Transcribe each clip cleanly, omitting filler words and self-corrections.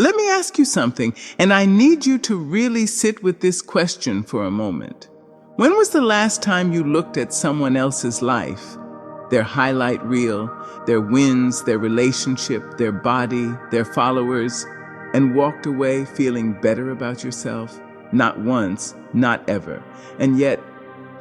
Let me ask you something, and I need you to really sit with this question for a moment. When was the last time you looked at someone else's life, their highlight reel, their wins, their relationship, their body, their followers, and walked away feeling better about yourself? Not once, not ever. And yet,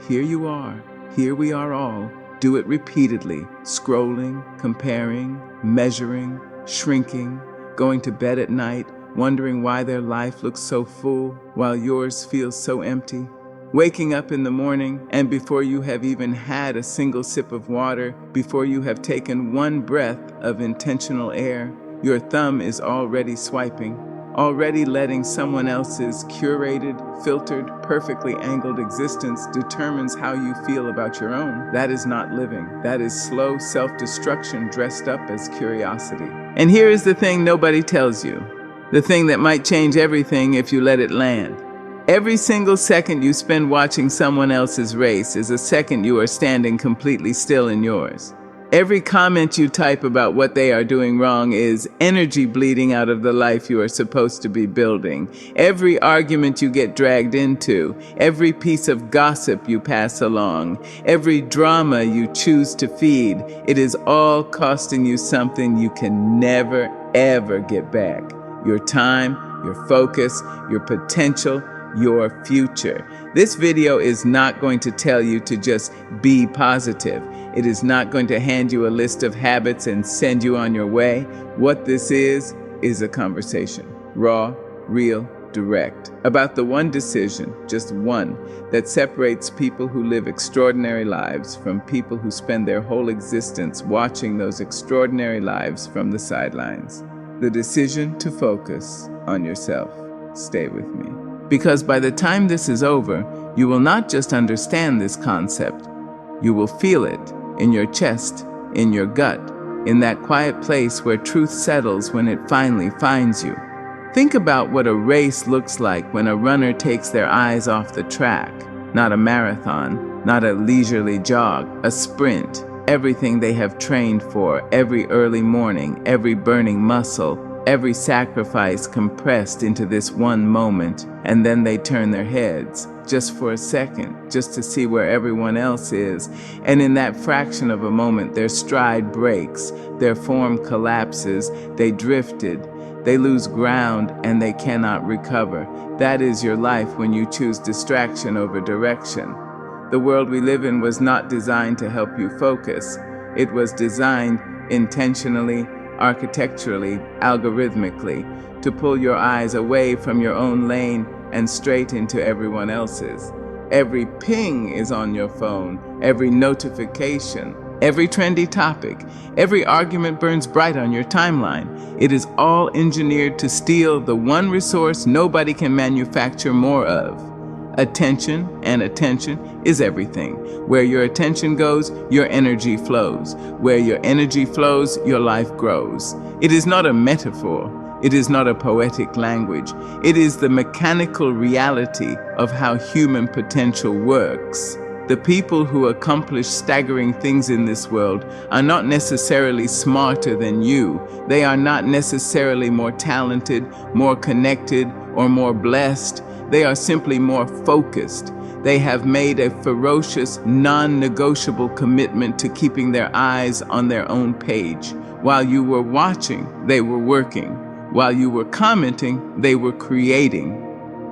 here you are, here we are all, do it repeatedly, scrolling, comparing, measuring, shrinking, going to bed at night, wondering why their life looks so full while yours feels so empty. Waking up in the morning, and before you have even had a single sip of water, before you have taken one breath of intentional air, your thumb is already swiping, already letting someone else's curated, filtered, perfectly angled existence determines how you feel about your own. That is not living. That is slow self-destruction dressed up as curiosity. And here is the thing nobody tells you, the thing that might change everything if you let it land. Every single second you spend watching someone else's race is a second you are standing completely still in yours. Every comment you type about what they are doing wrong is energy bleeding out of the life you are supposed to be building. Every argument you get dragged into, every piece of gossip you pass along, every drama you choose to feed, it is all costing you something you can never, ever get back. Your time, your focus, your potential, your future. This video is not going to tell you to just be positive. It is not going to hand you a list of habits and send you on your way. What this is a conversation. Raw, real, direct. About the one decision, just one, that separates people who live extraordinary lives from people who spend their whole existence watching those extraordinary lives from the sidelines. The decision to focus on yourself. Stay with me. Because by the time this is over, you will not just understand this concept, you will feel it in your chest, in your gut, in that quiet place where truth settles when it finally finds you. Think about what a race looks like when a runner takes their eyes off the track. Not a marathon, not a leisurely jog, a sprint. Everything they have trained for, every early morning, every burning muscle, every sacrifice compressed into this one moment, and then they turn their heads, just for a second, just to see where everyone else is. And in that fraction of a moment, their stride breaks, their form collapses, they drifted, they lose ground, and they cannot recover. That is your life when you choose distraction over direction. The world we live in was not designed to help you focus. It was designed intentionally, architecturally, algorithmically, to pull your eyes away from your own lane and straight into everyone else's. Every ping is on your phone, every notification, every trendy topic, every argument burns bright on your timeline. It is all engineered to steal the one resource nobody can manufacture more of. Attention, and attention is everything. Where your attention goes, your energy flows. Where your energy flows, your life grows. It is not a metaphor. It is not a poetic language. It is the mechanical reality of how human potential works. The people who accomplish staggering things in this world are not necessarily smarter than you. They are not necessarily more talented, more connected, or more blessed. They are simply more focused. They have made a ferocious, non-negotiable commitment to keeping their eyes on their own page. While you were watching, they were working. While you were commenting, they were creating.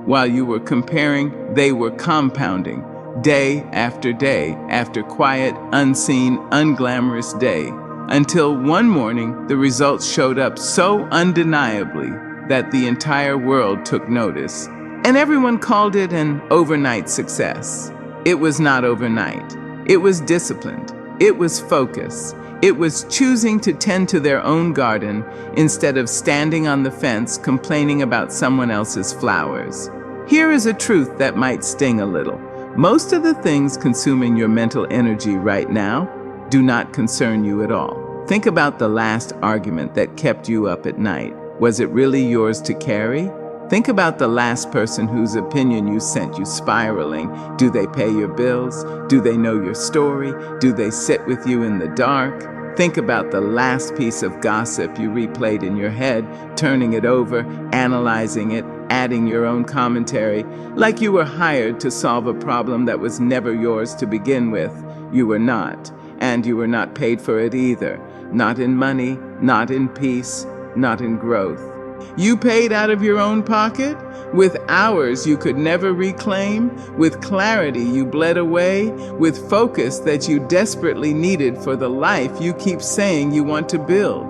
While you were comparing, they were compounding. Day after day, after quiet, unseen, unglamorous day. Until one morning, the results showed up so undeniably that the entire world took notice. And everyone called it an overnight success. It was not overnight. It was disciplined. It was focus. It was choosing to tend to their own garden instead of standing on the fence complaining about someone else's flowers. Here is a truth that might sting a little. Most of the things consuming your mental energy right now do not concern you at all. Think about the last argument that kept you up at night. Was it really yours to carry? Think about the last person whose opinion you sent you spiraling. Do they pay your bills? Do they know your story? Do they sit with you in the dark? Think about the last piece of gossip you replayed in your head, turning it over, analyzing it, adding your own commentary, like you were hired to solve a problem that was never yours to begin with. You were not, and you were not paid for it either. Not in money, not in peace, not in growth. You paid out of your own pocket, with hours you could never reclaim, with clarity you bled away, with focus that you desperately needed for the life you keep saying you want to build.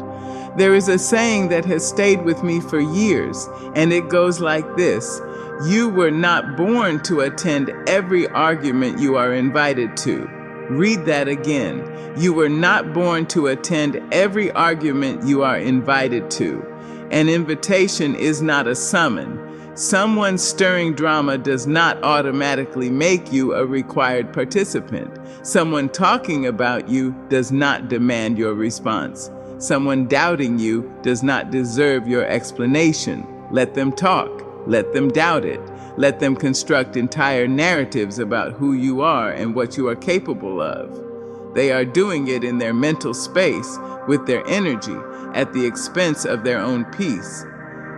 There is a saying that has stayed with me for years, and it goes like this: you were not born to attend every argument you are invited to. Read that again. You were not born to attend every argument you are invited to. An invitation is not a summon. Someone stirring drama does not automatically make you a required participant. Someone talking about you does not demand your response. Someone doubting you does not deserve your explanation. Let them talk. Let them doubt it. Let them construct entire narratives about who you are and what you are capable of. They are doing it in their mental space, with their energy, at the expense of their own peace.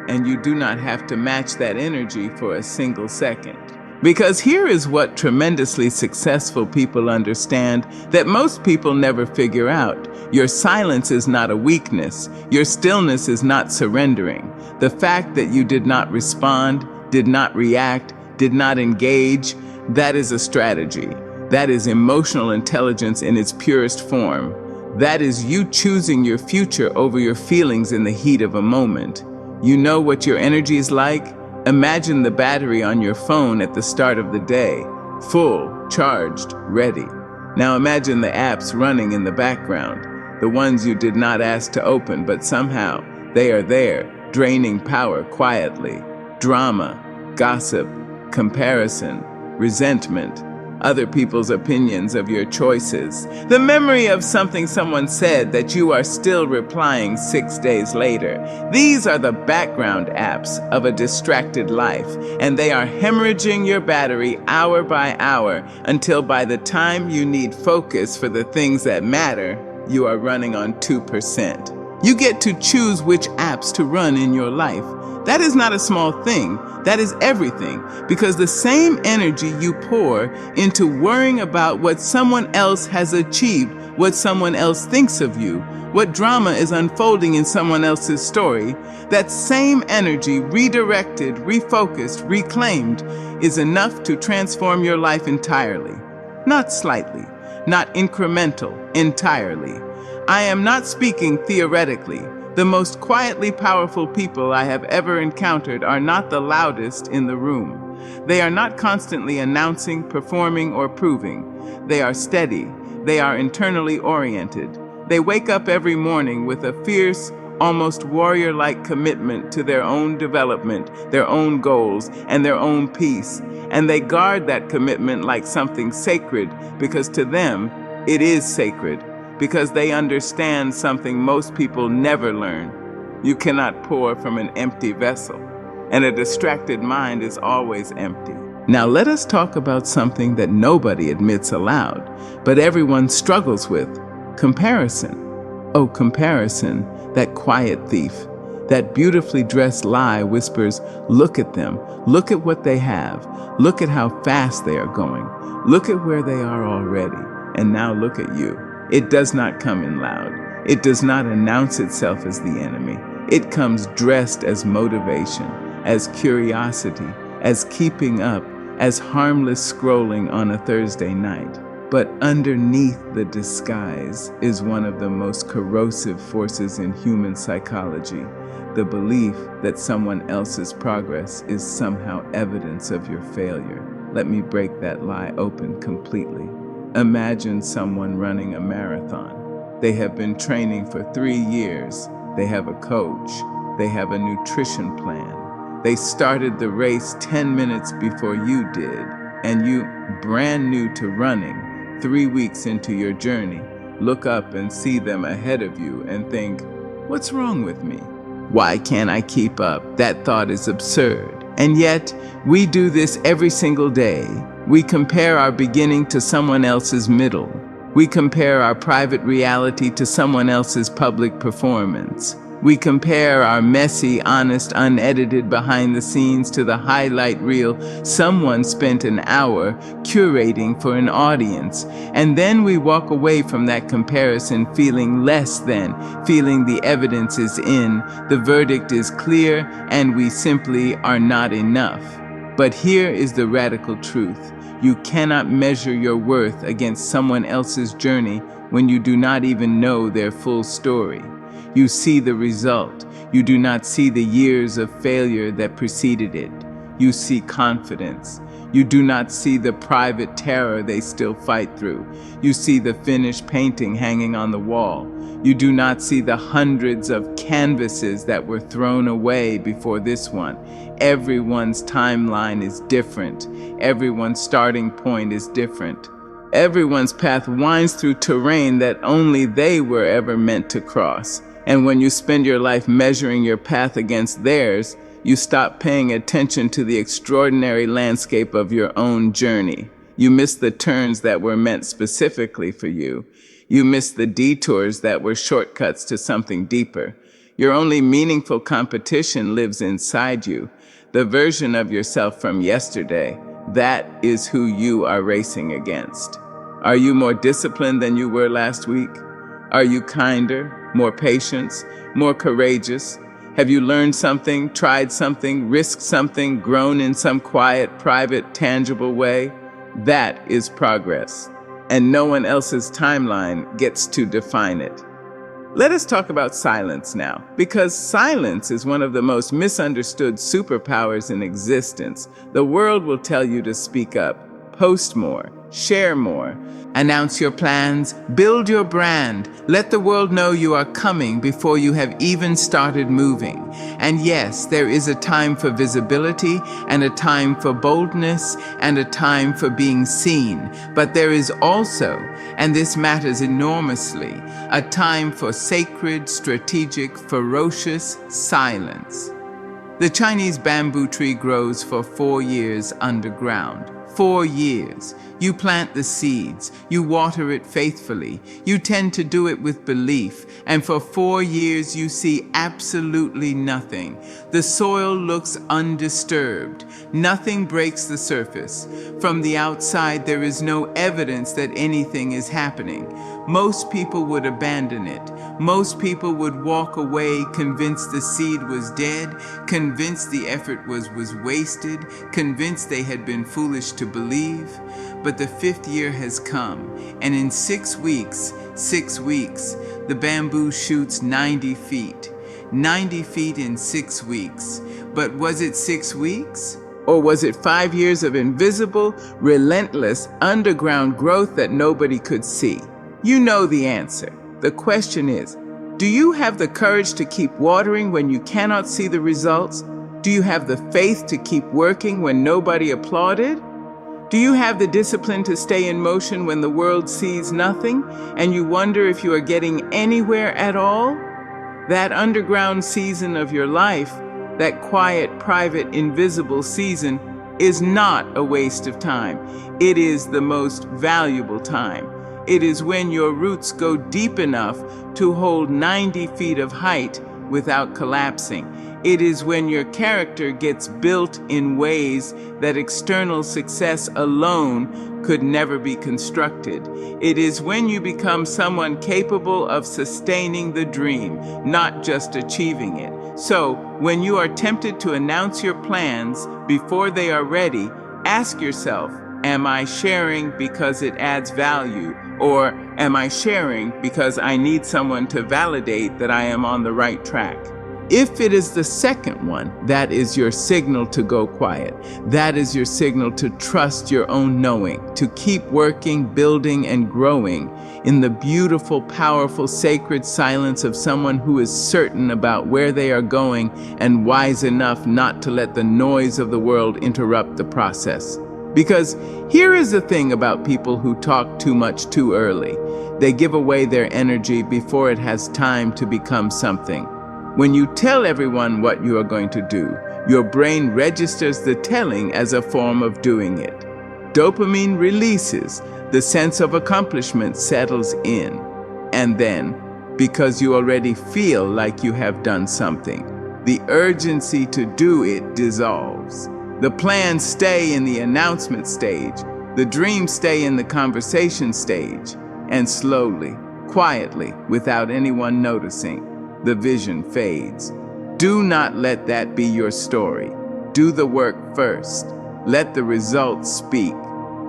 And you do not have to match that energy for a single second. Because here is what tremendously successful people understand that most people never figure out. Your silence is not a weakness. Your stillness is not surrendering. The fact that you did not respond, did not react, did not engage, that is a strategy. That is emotional intelligence in its purest form. That is you choosing your future over your feelings in the heat of a moment. You know what your energy is like? Imagine the battery on your phone at the start of the day, full, charged, ready. Now imagine the apps running in the background, the ones you did not ask to open, but somehow they are there, draining power quietly. Drama, gossip, comparison, resentment, other people's opinions of your choices, the memory of something someone said that you are still replying 6 days later. These are the background apps of a distracted life, and they are hemorrhaging your battery hour by hour until by the time you need focus for the things that matter, you are running on 2%. You get to choose which apps to run in your life. That is not a small thing. That is everything, because the same energy you pour into worrying about what someone else has achieved, what someone else thinks of you, what drama is unfolding in someone else's story, that same energy redirected, refocused, reclaimed is enough to transform your life entirely. Not slightly, not incremental, entirely. I am not speaking theoretically. The most quietly powerful people I have ever encountered are not the loudest in the room. They are not constantly announcing, performing, or proving. They are steady. They are internally oriented. They wake up every morning with a fierce, almost warrior-like commitment to their own development, their own goals, and their own peace. And they guard that commitment like something sacred, because to them, it is sacred. Because they understand something most people never learn. You cannot pour from an empty vessel, and a distracted mind is always empty. Now let us talk about something that nobody admits aloud, but everyone struggles with: comparison. Oh, comparison, that quiet thief. That beautifully dressed lie whispers, look at them, look at what they have, look at how fast they are going, look at where they are already, and now look at you. It does not come in loud. It does not announce itself as the enemy. It comes dressed as motivation, as curiosity, as keeping up, as harmless scrolling on a Thursday night. But underneath the disguise is one of the most corrosive forces in human psychology, the belief that someone else's progress is somehow evidence of your failure. Let me break that lie open completely. Imagine someone running a marathon. They have been training for 3 years. They have a coach. They have a nutrition plan. They started the race 10 minutes before you did, and you, brand new to running, 3 weeks into your journey, look up and see them ahead of you and think, what's wrong with me? Why can't I keep up? That thought is absurd. And yet, we do this every single day. We compare our beginning to someone else's middle. We compare our private reality to someone else's public performance. We compare our messy, honest, unedited behind the scenes to the highlight reel someone spent an hour curating for an audience. And then we walk away from that comparison feeling less than, feeling the evidence is in, the verdict is clear, and we simply are not enough. But here is the radical truth. You cannot measure your worth against someone else's journey when you do not even know their full story. You see the result. You do not see the years of failure that preceded it. You see confidence. You do not see the private terror they still fight through. You see the finished painting hanging on the wall. You do not see the hundreds of canvases that were thrown away before this one. Everyone's timeline is different. Everyone's starting point is different. Everyone's path winds through terrain that only they were ever meant to cross. And when you spend your life measuring your path against theirs, you stop paying attention to the extraordinary landscape of your own journey. You miss the turns that were meant specifically for you. You miss the detours that were shortcuts to something deeper. Your only meaningful competition lives inside you. The version of yourself from yesterday, that is who you are racing against. Are you more disciplined than you were last week? Are you kinder, more patient, more courageous? Have you learned something, tried something, risked something, grown in some quiet, private, tangible way? That is progress, and no one else's timeline gets to define it. Let us talk about silence now, because silence is one of the most misunderstood superpowers in existence. The world will tell you to speak up, post more, share more, announce your plans, build your brand, let the world know you are coming before you have even started moving. And yes, there is a time for visibility and a time for boldness and a time for being seen. But there is also, and this matters enormously, a time for sacred, strategic, ferocious silence. The Chinese bamboo tree grows for 4 years underground. 4 years. You plant the seeds, you water it faithfully, you tend to do it with belief, and for 4 years you see absolutely nothing. The soil looks undisturbed. Nothing breaks the surface. From the outside, there is no evidence that anything is happening. Most people would abandon it. Most people would walk away convinced the seed was dead, convinced the effort was wasted, convinced they had been foolish to believe. But the 5th year has come, and in 6 weeks, the bamboo shoots 90 feet. 90 feet in 6 weeks. But was it 6 weeks? Or was it 5 years of invisible, relentless, underground growth that nobody could see? You know the answer. The question is, do you have the courage to keep watering when you cannot see the results? Do you have the faith to keep working when nobody applauded? Do you have the discipline to stay in motion when the world sees nothing and you wonder if you are getting anywhere at all? That underground season of your life, that quiet, private, invisible season, is not a waste of time. It is the most valuable time. It is when your roots go deep enough to hold 90 feet of height without collapsing. It is when your character gets built in ways that external success alone could never be constructed. It is when you become someone capable of sustaining the dream, not just achieving it. So, when you are tempted to announce your plans before they are ready, ask yourself, am I sharing because it adds value? Or am I sharing because I need someone to validate that I am on the right track? If it is the second one, that is your signal to go quiet. That is your signal to trust your own knowing, to keep working, building, and growing in the beautiful, powerful, sacred silence of someone who is certain about where they are going and wise enough not to let the noise of the world interrupt the process. Because here is the thing about people who talk too much too early. They give away their energy before it has time to become something. When you tell everyone what you are going to do, your brain registers the telling as a form of doing it. Dopamine releases, The sense of accomplishment settles in. And then, because you already feel like you have done something, the urgency to do it dissolves. The plans stay in the announcement stage, the dreams stay in the conversation stage, and slowly, quietly, without anyone noticing, the vision fades. Do not let that be your story. Do the work first. Let the results speak.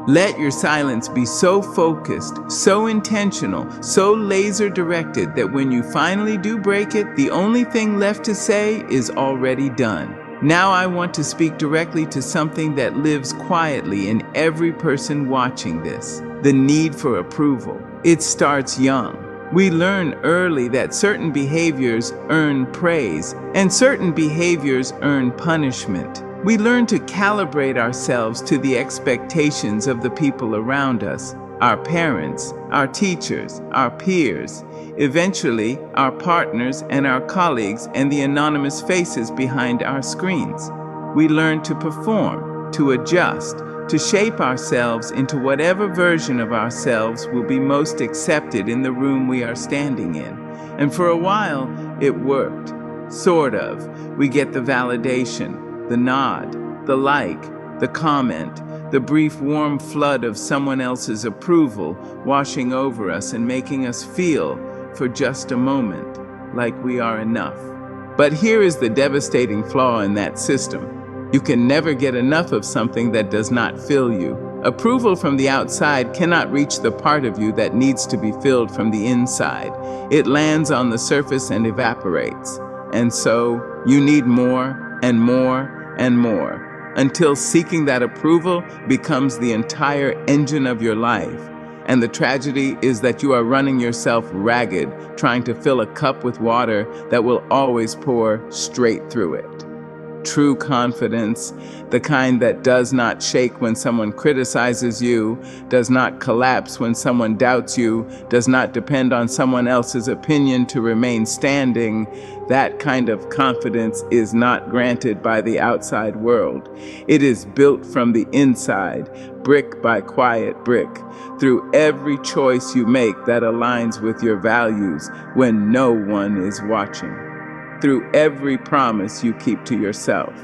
Let your silence be so focused, so intentional, so laser-directed that when you finally do break it, the only thing left to say is already done. Now I want to speak directly to something that lives quietly in every person watching this: the need for approval. It starts young. We learn early that certain behaviors earn praise and certain behaviors earn punishment. We learn to calibrate ourselves to the expectations of the people around us, our parents, our teachers, our peers, eventually our partners and our colleagues and the anonymous faces behind our screens. We learn to perform, to adjust, to shape ourselves into whatever version of ourselves will be most accepted in the room we are standing in. And for a while, it worked. Sort of. We get the validation, the nod, the like, the comment, the brief warm flood of someone else's approval washing over us and making us feel, for just a moment, like we are enough. But here is the devastating flaw in that system. You can never get enough of something that does not fill you. Approval from the outside cannot reach the part of you that needs to be filled from the inside. It lands on the surface and evaporates. And so, you need more and more and more, until seeking that approval becomes the entire engine of your life. And the tragedy is that you are running yourself ragged, trying to fill a cup with water that will always pour straight through it. True confidence, the kind that does not shake when someone criticizes you, does not collapse when someone doubts you, does not depend on someone else's opinion to remain standing, that kind of confidence is not granted by the outside world. It is built from the inside, brick by quiet brick, through every choice you make that aligns with your values when no one is watching. Through every promise you keep to yourself.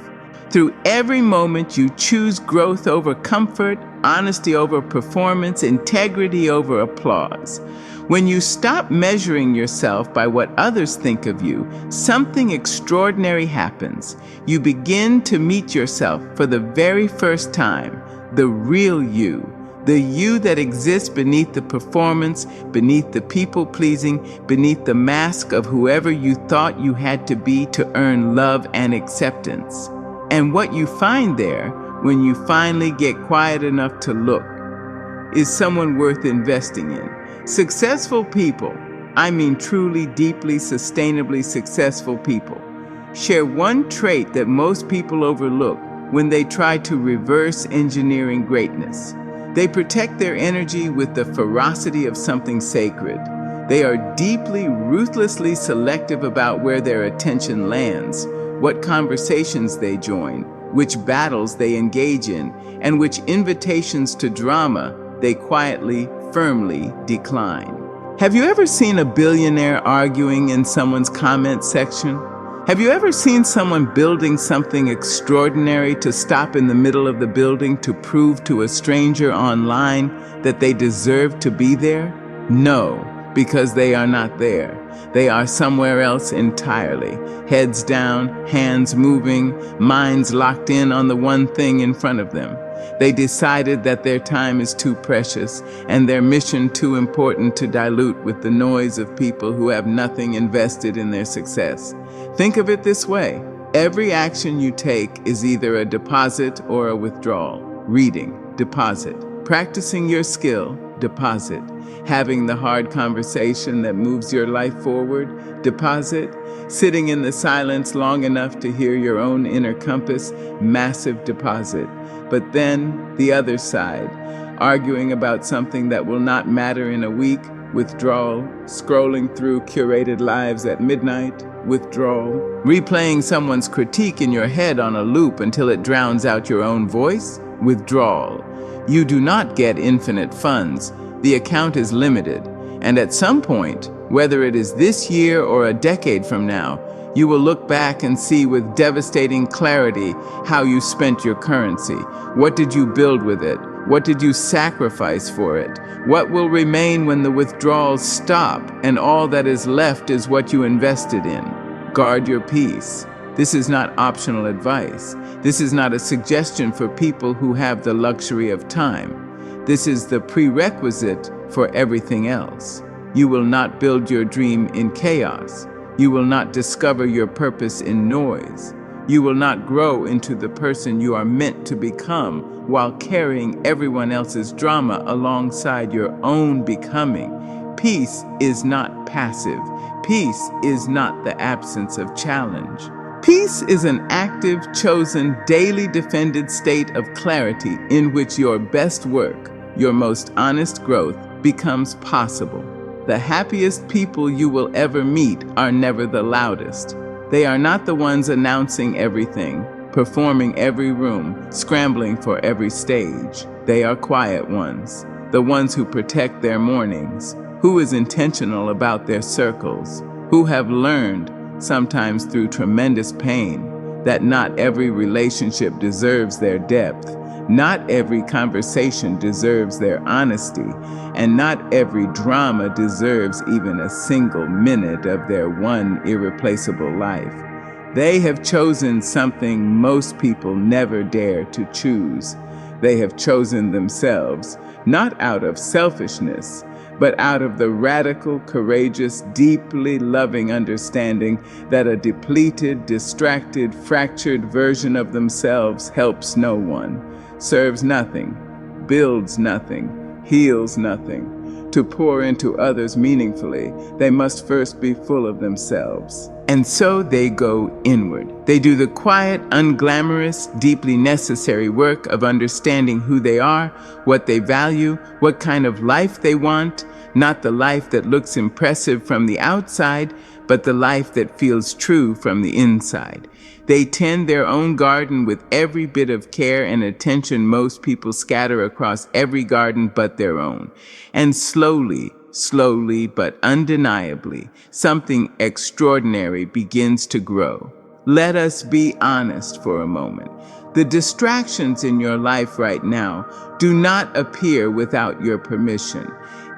Through every moment you choose growth over comfort, honesty over performance, integrity over applause. When you stop measuring yourself by what others think of you, something extraordinary happens. You begin to meet yourself for the very first time, the real you. The you that exists beneath the performance, beneath the people-pleasing, beneath the mask of whoever you thought you had to be to earn love and acceptance. And what you find there, when you finally get quiet enough to look, is someone worth investing in. Successful people, I mean truly, deeply, sustainably successful people, share one trait that most people overlook when they try to reverse engineering greatness. They protect their energy with the ferocity of something sacred. They are deeply, ruthlessly selective about where their attention lands, what conversations they join, which battles they engage in, and which invitations to drama they quietly, firmly decline. Have you ever seen a billionaire arguing in someone's comment section? Have you ever seen someone building something extraordinary to stop in the middle of the building to prove to a stranger online that they deserve to be there? No, because they are not there. They are somewhere else entirely. Heads down, hands moving, minds locked in on the one thing in front of them. They decided that their time is too precious and their mission too important to dilute with the noise of people who have nothing invested in their success. Think of it this way. Every action you take is either a deposit or a withdrawal. Reading, deposit. Practicing your skill, deposit. Having the hard conversation that moves your life forward, deposit. Sitting in the silence long enough to hear your own inner compass, massive deposit. But then, the other side, arguing about something that will not matter in a week, withdrawal. Scrolling through curated lives at midnight, withdrawal. Replaying someone's critique in your head on a loop until it drowns out your own voice, withdrawal. You do not get infinite funds. The account is limited. And at some point, whether it is this year or a decade from now, you will look back and see with devastating clarity how you spent your currency. What did you build with it? What did you sacrifice for it? What will remain when the withdrawals stop and all that is left is what you invested in? Guard your peace. This is not optional advice. This is not a suggestion for people who have the luxury of time. This is the prerequisite for everything else. You will not build your dream in chaos. You will not discover your purpose in noise. You will not grow into the person you are meant to become while carrying everyone else's drama alongside your own becoming. Peace is not passive. Peace is not the absence of challenge. Peace is an active, chosen, daily defended state of clarity in which your best work, your most honest growth, becomes possible. The happiest people you will ever meet are never the loudest. They are not the ones announcing everything, performing every room, scrambling for every stage. They are quiet ones, the ones who protect their mornings, who is intentional about their circles, who have learned, sometimes through tremendous pain, that not every relationship deserves their depth. Not every conversation deserves their honesty, and not every drama deserves even a single minute of their one irreplaceable life. They have chosen something most people never dare to choose. They have chosen themselves, not out of selfishness, but out of the radical, courageous, deeply loving understanding that a depleted, distracted, fractured version of themselves helps no one, serves nothing, builds nothing, heals nothing. To pour into others meaningfully, they must first be full of themselves. And so they go inward. They do the quiet, unglamorous, deeply necessary work of understanding who they are, what they value, what kind of life they want, not the life that looks impressive from the outside, but the life that feels true from the inside. They tend their own garden with every bit of care and attention most people scatter across every garden but their own. And slowly but undeniably, something extraordinary begins to grow. Let us be honest for a moment. The distractions in your life right now do not appear without your permission.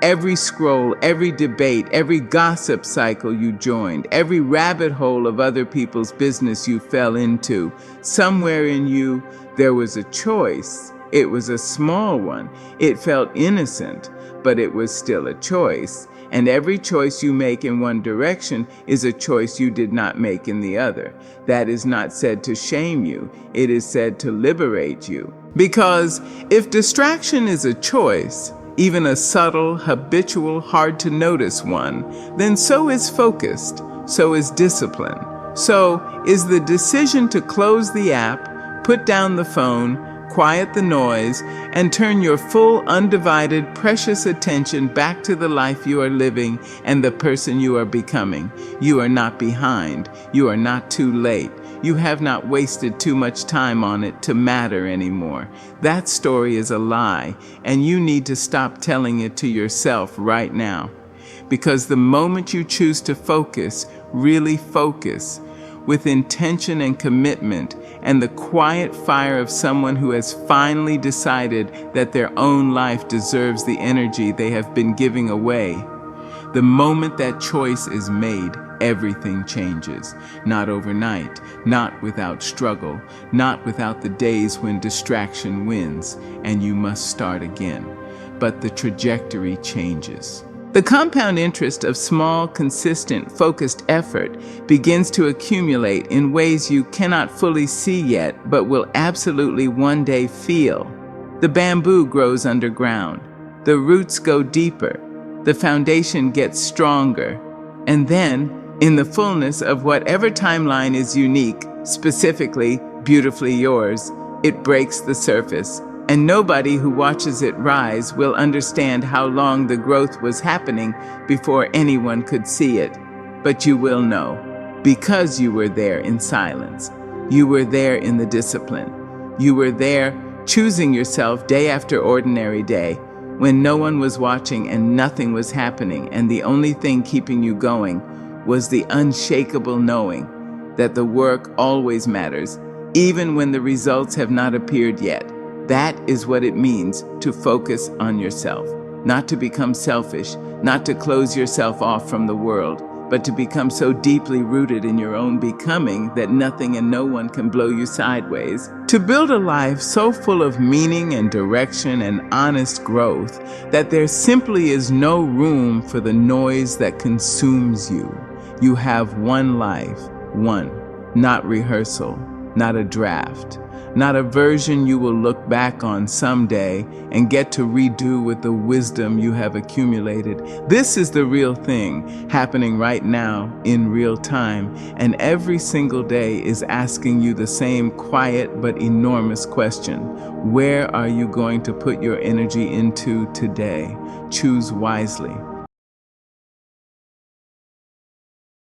Every scroll, every debate, every gossip cycle you joined, every rabbit hole of other people's business you fell into, somewhere in you, there was a choice. It was a small one. It felt innocent, but it was still a choice. And every choice you make in one direction is a choice you did not make in the other. That is not said to shame you. It is said to liberate you. Because if distraction is a choice, even a subtle, habitual, hard-to-notice one, then so is focused, so is discipline. So is the decision to close the app, put down the phone, quiet the noise, and turn your full, undivided, precious attention back to the life you are living and the person you are becoming. You are not behind. You are not too late. You have not wasted too much time on it to matter anymore. That story is a lie, and you need to stop telling it to yourself right now. Because the moment you choose to focus, really focus, with intention and commitment, and the quiet fire of someone who has finally decided that their own life deserves the energy they have been giving away, the moment that choice is made, everything changes. Not overnight, not without struggle, not without the days when distraction wins and you must start again. But the trajectory changes. The compound interest of small, consistent, focused effort begins to accumulate in ways you cannot fully see yet, but will absolutely one day feel. The bamboo grows underground. The roots go deeper. The foundation gets stronger. And then, in the fullness of whatever timeline is unique, specifically, beautifully yours, it breaks the surface. And nobody who watches it rise will understand how long the growth was happening before anyone could see it. But you will know, because you were there in silence. You were there in the discipline. You were there choosing yourself day after ordinary day, when no one was watching and nothing was happening, and the only thing keeping you going was the unshakable knowing that the work always matters, even when the results have not appeared yet. That is what it means to focus on yourself, not to become selfish, not to close yourself off from the world, but to become so deeply rooted in your own becoming that nothing and no one can blow you sideways. To build a life so full of meaning and direction and honest growth that there simply is no room for the noise that consumes you. You have one life, one, not rehearsal, not a draft, not a version you will look back on someday and get to redo with the wisdom you have accumulated. This is the real thing happening right now in real time, and every single day is asking you the same quiet but enormous question. Where are you going to put your energy into today? Choose wisely.